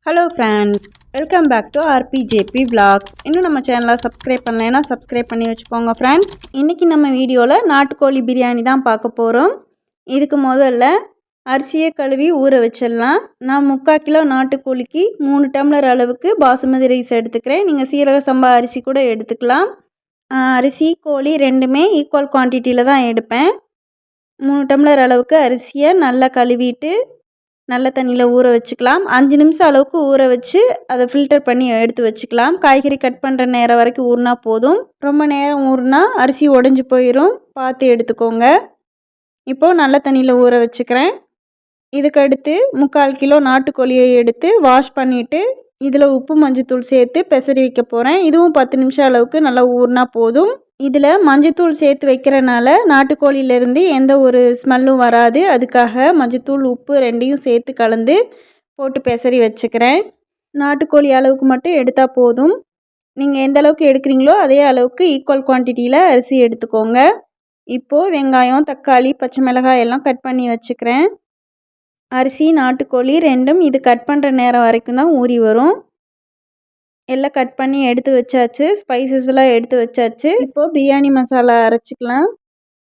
Hello friends, welcome back to RBJP vlogs. இன்னும் நம்ம சேனலை சப்ஸ்கிரைப் பண்ணலைன்னா சப்ஸ்கிரைப் பண்ணி வச்சுக்கோங்க ஃப்ரெண்ட்ஸ். இன்றைக்கி நம்ம வீடியோவில் நாட்டுக்கோழி பிரியாணி தான் பார்க்க போகிறோம். இதுக்கு முதல்ல அரிசியை கழுவி ஊற வச்சிடலாம். நான் 3/4 கிலோ நாட்டுக்கோழிக்கு 3 டம்ளர் அளவுக்கு பாசுமதி ரைஸ் எடுத்துக்கிறேன். நீங்கள் சீரக சம்பா அரிசி கூட எடுத்துக்கலாம். அரிசி கோழி ரெண்டுமே ஈக்குவல் குவான்டிட்டியில் தான் எடுப்பேன். 3 டம்ளர் அளவுக்கு அரிசியை நல்லா கழுவிட்டு நல்ல தண்ணியில் ஊற வச்சுக்கலாம். 5 நிமிஷம் அளவுக்கு ஊற வச்சு அதை ஃபில்டர் பண்ணி எடுத்து வச்சுக்கலாம். காய்கறி கட் பண்ணுற நேரம் வரைக்கும் ஊறினா போதும். ரொம்ப நேரம் ஊறினா அரிசி உடஞ்சி போயிடும், பார்த்து எடுத்துக்கோங்க. இப்போது நல்ல தண்ணியில் ஊற வச்சுக்கிறேன். இதுக்கடுத்து 3/4 கிலோ நாட்டுக்கோழியை எடுத்து வாஷ் பண்ணிவிட்டு இதில் உப்பு மஞ்சத்தூள் சேர்த்து பெசரி வைக்க போகிறேன். இதுவும் 10 நிமிஷம் அளவுக்கு நல்லா ஊறினா போதும். இதில் மஞ்சத்தூள் சேர்த்து வைக்கிறனால நாட்டுக்கோழியிலேருந்து எந்த ஒரு ஸ்மெல்லும் வராது. அதுக்காக மஞ்சத்தூள் உப்பு ரெண்டையும் சேர்த்து கலந்து போட்டு பெசரி வச்சுக்கிறேன். நாட்டுக்கோழி அளவுக்கு மட்டும் எடுத்தால் போதும். நீங்கள் எந்த அளவுக்கு எடுக்கிறீங்களோ அதே அளவுக்கு ஈக்குவல் குவான்டிட்டியில் அரிசி எடுத்துக்கோங்க. இப்போது வெங்காயம், தக்காளி, பச்சை மிளகாய் எல்லாம் கட் பண்ணி வச்சுக்கிறேன். அரிசி நாட்டுக்கோழி ரெண்டும் இது கட் பண்ணுற நேரம் வரைக்கும் தான் ஊறி வரும். எல்லாம் கட் பண்ணி எடுத்து வச்சாச்சு. ஸ்பைசஸ்லாம் எடுத்து வச்சாச்சு. இப்போது பிரியாணி மசாலா அரைச்சிக்கலாம்.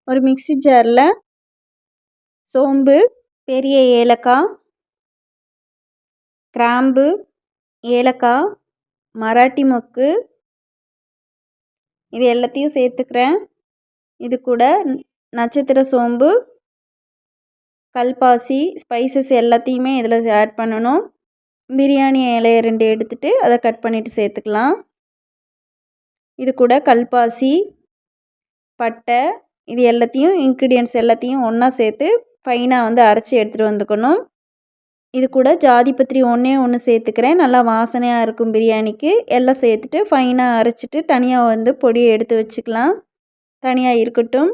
ஒரு மிக்ஸி ஜாரில் சோம்பு, பெரிய ஏலக்காய், கிராம்பு, ஏலக்காய், மராட்டி மொக்கு இது எல்லாத்தையும் சேர்த்துக்கிறேன். இது கூட நட்சத்திர சோம்பு, கல்பாசி, ஸ்பைசஸ் எல்லாத்தையுமே இதில் ஆட் பண்ணணும். பிரியாணி இலையை 2 எடுத்துகிட்டு அதை கட் பண்ணிவிட்டு சேர்த்துக்கலாம். இது கூட கல்பாசி, பட்டை இது எல்லாத்தையும் இன்க்ரீடியன்ட்ஸ் எல்லாத்தையும் ஒன்றா சேர்த்து ஃபைனாக அரைச்சி எடுத்துகிட்டு வந்துக்கணும். இது கூட ஜாதிபத்திரி ஒன்று சேர்த்துக்கிறேன். நல்லா வாசனையாக இருக்கும் பிரியாணிக்கு. எல்லாம் சேர்த்துட்டு ஃபைனாக அரைச்சிட்டு தனியாக பொடியை எடுத்து வச்சுக்கலாம். தனியாக இருக்கட்டும்.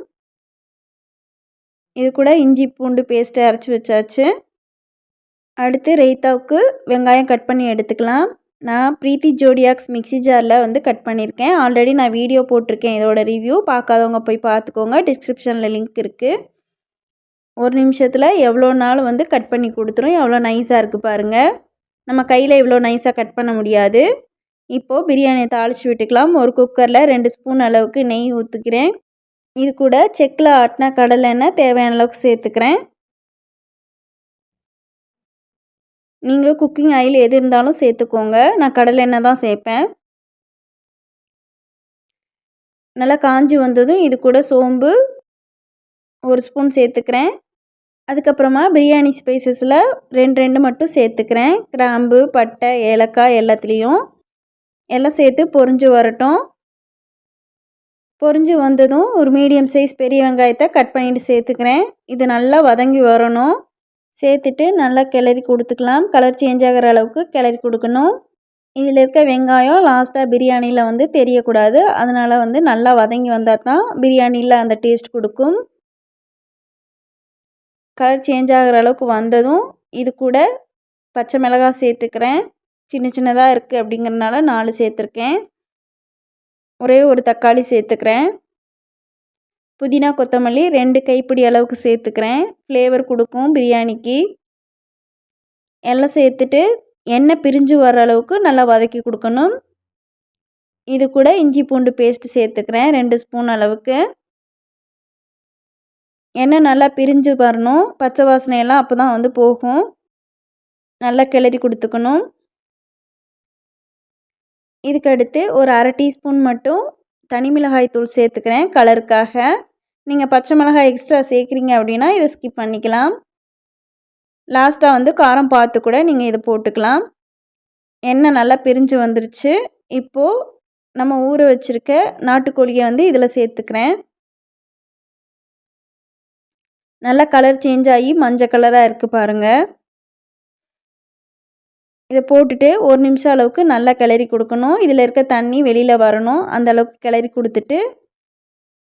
இது கூட இஞ்சி பூண்டு பேஸ்ட்டு அரைச்சி வச்சாச்சு. அடுத்து ரைத்தாவுக்கு வெங்காயம் கட் பண்ணி எடுத்துக்கலாம். நான் பிரீத்தி ஜோடியாக்ஸ் மிக்ஸி ஜாரில் கட் பண்ணியிருக்கேன். ஆல்ரெடி நான் வீடியோ போட்டிருக்கேன் இதோட ரிவ்யூ. பார்க்காதவங்க போய் பார்த்துக்கோங்க. டிஸ்கிரிப்ஷனில் லிங்க் இருக்குது. ஒரு நிமிஷத்தில் எவ்வளோ நாள் கட் பண்ணி கொடுத்துரும். எவ்வளோ நைஸாக இருக்குது பாருங்கள். நம்ம கையில் இவ்வளோ நைஸாக கட் பண்ண முடியாது. இப்போது பிரியாணியை தாளித்து விட்டுக்கலாம். ஒரு குக்கரில் 2 ஸ்பூன் அளவுக்கு நெய் ஊற்றிக்கிறேன். இது கூட செக்கில் ஆட்டின கடலை எண்ணெய் தேவையான அளவுக்கு சேர்த்துக்கிறேன். நீங்கள் குக்கிங் ஆயில் எது இருந்தாலும் சேர்த்துக்கோங்க. நான் கடலை எண்ணெய் தான் சேர்ப்பேன். நல்லா காஞ்சி வந்ததும் இது கூட சோம்பு 1 ஸ்பூன் சேர்த்துக்கிறேன். அதுக்கப்புறமா பிரியாணி ஸ்பைசஸில் 2 மட்டும் சேர்த்துக்கிறேன். கிராம்பு, பட்டை, ஏலக்காய் எல்லாத்துலேயும் எல்லாம் சேர்த்து பொரிஞ்சு வரட்டும். பொரிஞ்சு வந்ததும் ஒரு மீடியம் சைஸ் பெரிய வெங்காயத்தை கட் பண்ணிவிட்டு சேர்த்துக்கிறேன். இது நல்லா வதங்கி வரணும். சேர்த்துட்டு நல்லா கிளறி கொடுத்துக்கலாம். கலர் சேஞ்ச் ஆகிற அளவுக்கு கிளறி கொடுக்கணும். இதில் இருக்க வெங்காயம் லாஸ்ட்டாக பிரியாணியில் தெரியக்கூடாது. அதனால் நல்லா வதங்கி வந்தால் தான் பிரியாணியில் அந்த டேஸ்ட் கொடுக்கும். கலர் சேஞ்ச் ஆகிற அளவுக்கு வந்ததும் இது கூட பச்சை மிளகாய் சேர்த்துக்கிறேன். சின்ன சின்னதாக இருக்குது அப்படிங்கிறனால 4 சேர்த்துருக்கேன். ஒரே ஒரு தக்காளி சேர்த்துக்கிறேன். புதினா கொத்தமல்லி 2 கைப்பிடி அளவுக்கு சேர்த்துக்கிறேன். ஃப்ளேவர் கொடுக்கும் பிரியாணிக்கு. எல்லாம் சேர்த்துட்டு எண்ணெய் பிரிஞ்சு வர அளவுக்கு நல்லா வதக்கி கொடுக்கணும். இது கூட இஞ்சி பூண்டு பேஸ்ட்டு சேர்த்துக்கிறேன் 2 ஸ்பூன் அளவுக்கு. எண்ணெய் நல்லா பிரிஞ்சு வரணும். பச்சை வாசனையெல்லாம் அப்போ தான் போகும். நல்லா கிளறி கொடுத்துக்கணும். இதுக்கடுத்து ஒரு 1/2 டீஸ்பூன் மட்டும் தனி மிளகாய் தூள் சேர்த்துக்கிறேன் கலருக்காக. நீங்கள் பச்சை மிளகாய் எக்ஸ்ட்ரா சேர்க்குறீங்க அப்படின்னா இதை ஸ்கிப் பண்ணிக்கலாம். லாஸ்ட்டாக காரம் பார்த்து கூட நீங்கள் இதை போட்டுக்கலாம். எண்ணெய் நல்லா பிரிஞ்சு வந்துருச்சு. இப்போது நம்ம ஊற வச்சுருக்க நாட்டுக்கோழியை இதில் சேர்த்துக்கிறேன். நல்லா கலர் சேஞ்ச் ஆகி மஞ்சள் கலராக இருக்குது பாருங்கள். இதை போட்டுட்டு 1 நிமிஷம் அளவுக்கு நல்லா கிளறி கொடுக்கணும். இதில் இருக்க தண்ணி வெளியில் வரணும். அந்த அளவுக்கு கிளறி கொடுத்துட்டு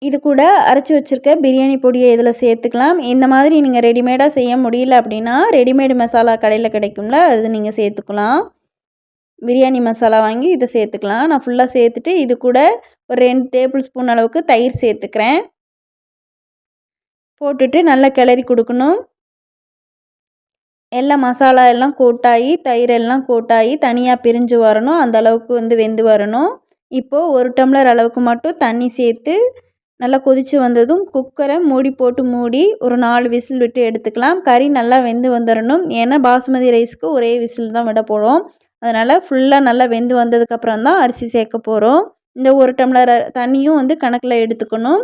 இது கூட அரைச்சி வச்சுருக்க பிரியாணி பொடியை இதில் சேர்த்துக்கலாம். இந்த மாதிரி நீங்கள் ரெடிமேடாக செய்ய முடியல அப்படின்னா ரெடிமேடு மசாலா கடையில் கிடைக்கும்ல, அது நீங்கள் சேர்த்துக்கலாம். பிரியாணி மசாலா வாங்கி இதை சேர்த்துக்கலாம். நான் ஃபுல்லாக சேர்த்துட்டு இது கூட ஒரு 2 டேபிள் ஸ்பூன் அளவுக்கு தயிர் சேர்த்துக்கிறேன். போட்டுட்டு நல்லா கிளறி கொடுக்கணும். எல்லாம் மசாலா எல்லாம் கோட்டாகி தயிர் எல்லாம் கோட்டாகி தனியாக பிரிஞ்சு வரணும். அந்த அளவுக்கு வந்து வெந்து வரணும். இப்போது 1 டம்ளர் அளவுக்கு மட்டும் தண்ணி சேர்த்து நல்லா கொதித்து வந்ததும் குக்கரை மூடி போட்டு மூடி ஒரு 4 விசில் விட்டு எடுத்துக்கலாம். கறி நல்லா வெந்து வந்துடணும். ஏன்னா பாசுமதி ரைஸ்க்கு ஒரே விசில் தான் விட போகிறோம். அதனால் ஃபுல்லாக நல்லா வெந்து வந்ததுக்கப்புறம் தான் அரிசி சேர்க்க போகிறோம். இந்த 1 டம்ளர் தண்ணியும் வந்து கணக்கில் எடுத்துக்கணும்.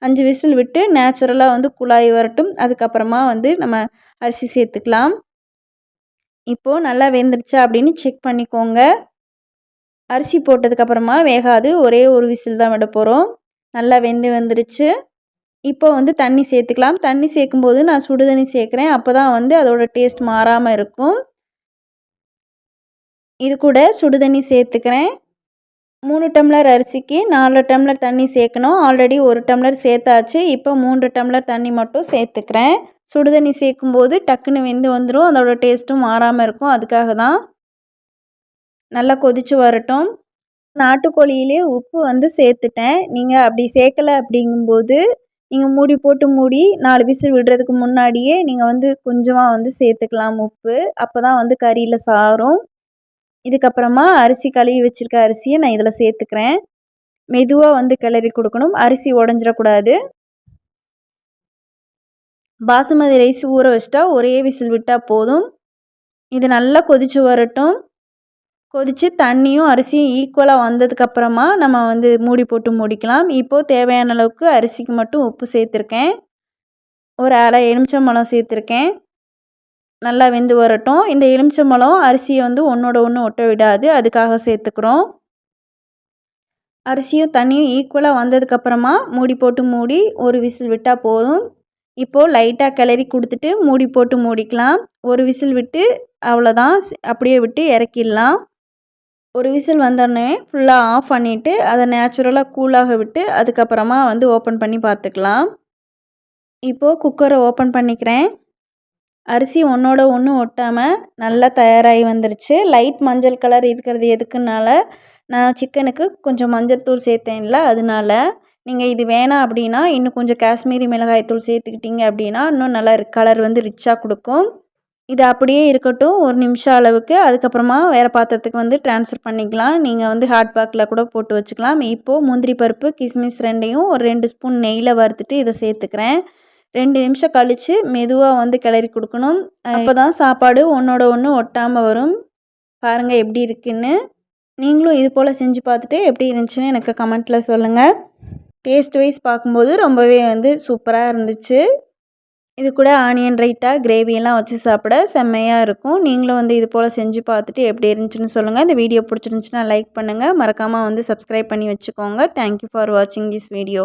5 விசில் விட்டு நேச்சுரலாக வந்து குழாய் வரட்டும். அதுக்கப்புறமா வந்து நம்ம அரிசி சேர்த்துக்கலாம். இப்போது நல்லா வெந்துருச்சா அப்படின்னு செக் பண்ணிக்கோங்க. அரிசி போட்டதுக்கப்புறமா வேகாது, ஒரே ஒரு விசில் தான் விட போகிறோம். நல்லா வெந்து வந்துருச்சு. இப்போ வந்து தண்ணி சேர்த்துக்கலாம். தண்ணி சேர்க்கும்போது நான் சுடு தண்ணி சேர்க்குறேன். அப்போ தான் வந்து அதோடய டேஸ்ட் மாறாமல் இருக்கும். இது கூட சுடு தண்ணி சேர்த்துக்கிறேன். 3 டம்ளர் அரிசிக்கு 4 டம்ளர் தண்ணி சேர்க்கணும். ஆல்ரெடி 1 டம்ளர் சேர்த்தாச்சு. இப்போ 3 டம்ளர் தண்ணி மட்டும் சேர்த்துக்கிறேன். சுடு தண்ணி சேர்க்கும்போது டக்குன்னு வெந்து வந்துடும். அதோடய டேஸ்ட்டும் மாறாமல் இருக்கும். அதுக்காக தான். நல்லா கொதித்து வரட்டும். நாட்டுக்கோழியிலே உப்பு வந்து சேர்த்துட்டேன். நீங்கள் அப்படி சேர்க்கலை அப்படிங்கும்போது நீங்கள் மூடி போட்டு மூடி 4 விசில் விடுறதுக்கு முன்னாடியே நீங்கள் வந்து கொஞ்சமாக வந்து சேர்த்துக்கலாம் உப்பு. அப்போ தான் வந்து கறியில் சாரும். இதுக்கப்புறமா அரிசி கழுவி வச்சுருக்க அரிசியை நான் இதில் சேர்த்துக்கிறேன். மெதுவாக வந்து கிளறி கொடுக்கணும். அரிசி உடஞ்சிடக்கூடாது. பாசுமதி ரைஸ் ஊற வச்சிட்டா ஒரே விசில் விட்டால் போதும். இது நல்லா கொதித்து வரட்டும். கொதித்து தண்ணியும் அரிசியும் ஈக்குவலாக வந்ததுக்கப்புறமா நம்ம வந்து மூடி போட்டு மூடிக்கலாம். இப்போது தேவையான அளவுக்கு அரிசிக்கு மட்டும் உப்பு சேர்த்துருக்கேன். ஒரு அரை எலுமிச்சம்பழம் சேர்த்துருக்கேன். நல்லா வெந்து வரட்டும். இந்த எலுமிச்சம்பழம் அரிசியை வந்து ஒன்றோட ஒன்று ஒட்ட விடாது. அதுக்காக சேர்த்துக்கிறோம். அரிசியும் தண்ணியும் ஈக்குவலாக வந்ததுக்கப்புறமா மூடி போட்டு மூடி ஒரு விசில் விட்டால் போதும். இப்போது லைட்டாக கிளறி கொடுத்துட்டு மூடி போட்டு மூடிக்கலாம். ஒரு விசில் விட்டு அவ்வளோதான், அப்படியே விட்டு இறக்கிடலாம். ஒரு விசில் வந்தோடனே ஃபுல்லாக ஆஃப் பண்ணிவிட்டு அதை நேச்சுரலாக கூலாக விட்டு அதுக்கப்புறமா வந்து ஓப்பன் பண்ணி பார்த்துக்கலாம். இப்போது குக்கரை ஓப்பன் பண்ணிக்கிறேன். அரிசி ஒன்றோட ஒன்று ஒட்டாமல் நல்லா தயாராகி வந்துருச்சு. லைட் மஞ்சள் கலர் இருக்கிறது எதுக்குனால நான் சிக்கனுக்கு கொஞ்சம் மஞ்சள் தூள் சேர்த்தேன்ல, அதனால. நீங்கள் இது வேணாம் அப்படின்னா இன்னும் கொஞ்சம் காஷ்மீரி மிளகாய் தூள் சேர்த்துக்கிட்டிங்க அப்படின்னா இன்னும் நல்லா கலர் வந்து ரிச்சாக கொடுக்கும். இது அப்படியே இருக்கட்டும் ஒரு நிமிஷம் அளவுக்கு. அதுக்கப்புறமா வேறு பாத்திரத்துக்கு வந்து ட்ரான்ஸ்ஃபர் பண்ணிக்கலாம். நீங்கள் வந்து ஹாட் பேக்கில் கூட போட்டு வச்சுக்கலாம். இப்போது முந்திரி பருப்பு கிஸ்மிஸ் ரெண்டையும் ஒரு 2 ஸ்பூன் நெய்யில் வறுத்துட்டு இதை சேர்த்துக்கிறேன். 2 நிமிஷம் கழித்து மெதுவாக வந்து கிளறி கொடுக்கணும். அப்போ தான் சாப்பாடு ஒன்றோட ஒன்று ஒட்டாமல் வரும். பாருங்கள் எப்படி இருக்குன்னு. நீங்களும் இது போல் செஞ்சு பார்த்துட்டு எப்படி இருந்துச்சுன்னு எனக்கு கமெண்ட்டில் சொல்லுங்கள். டேஸ்ட் வைஸ் பார்க்கும்போது ரொம்பவே வந்து சூப்பராக இருந்துச்சு. இது கூட ஆனியன் ரைத்தா கிரேவியெல்லாம் வச்சு சாப்பிட செம்மையாக இருக்கும். நீங்களும் வந்து இது போல் செஞ்சு பார்த்துட்டு எப்படி இருந்துச்சுன்னு சொல்லுங்கள். இந்த வீடியோ பிடிச்சிருந்துச்சுன்னா லைக் பண்ணுங்கள். மறக்காமல் வந்து சப்ஸ்கிரைப் பண்ணி வச்சுக்கோங்க. தேங்க்யூ ஃபார் வாட்சிங் திஸ் வீடியோ.